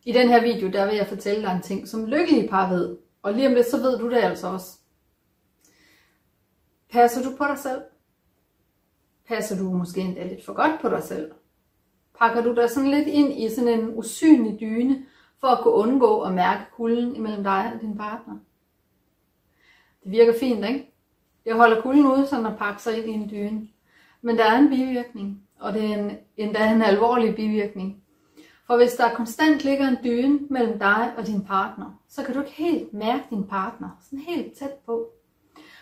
I den her video, der vil jeg fortælle dig en ting, som lykkelige par ved. Og lige om lidt, så ved du det altså også. Passer du på dig selv? Passer du måske endda lidt for godt på dig selv? Pakker du dig sådan lidt ind i sådan en usynlig dyne, for at kunne undgå at mærke kulden imellem dig og din partner? Det virker fint, ikke? Jeg holder kulden ude, sådan at pakke sig ind i en dyne. Men der er en bivirkning, og det er endda en alvorlig bivirkning. For hvis der konstant ligger en dyne mellem dig og din partner, så kan du ikke helt mærke din partner, sådan helt tæt på.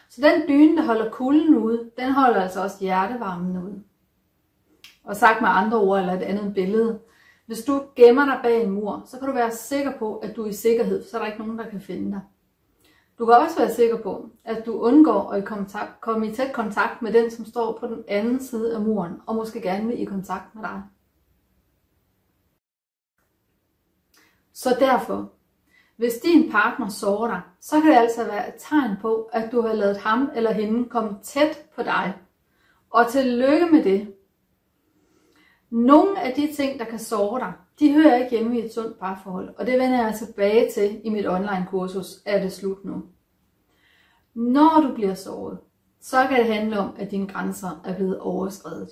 Så den dyne, der holder kulden ude, den holder altså også hjertevarmen ude. Og sagt med andre ord eller et andet billede, hvis du gemmer dig bag en mur, så kan du være sikker på, at du er i sikkerhed, så er der ikke nogen, der kan finde dig. Du kan også være sikker på, at du undgår at komme i tæt kontakt med den, som står på den anden side af muren, og måske gerne vil i kontakt med dig. Så derfor, hvis din partner sårer dig, så kan det altså være et tegn på, at du har ladet ham eller hende komme tæt på dig. Og tillykke med det. Nogle af de ting, der kan såre dig, de hører ikke hjemme i et sundt parforhold, og det vender jeg tilbage til i mit online kursus, Er det slut nu? Når du bliver såret, så kan det handle om, at dine grænser er blevet overskredet.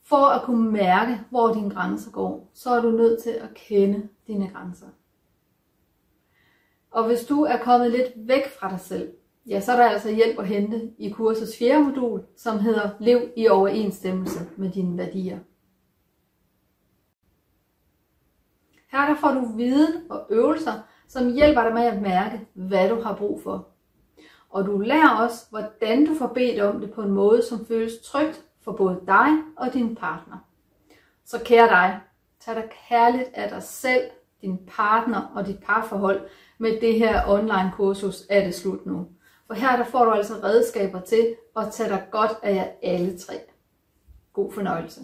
For at kunne mærke, hvor dine grænser går, så er du nødt til at kende dine grænser. Og hvis du er kommet lidt væk fra dig selv, ja, så er der altså hjælp at hente i kursets 4. modul, som hedder Lev i overensstemmelse med dine værdier. Her der får du viden og øvelser, som hjælper dig med at mærke, hvad du har brug for. Og du lærer også, hvordan du får bedt om det på en måde, som føles trygt for både dig og din partner. Så kære dig, tag dig kærligt af dig selv, din partner og dit parforhold med det her online kursus Er det slut nu? For her der får du altså redskaber til at tage dig godt af jer alle tre. God fornøjelse.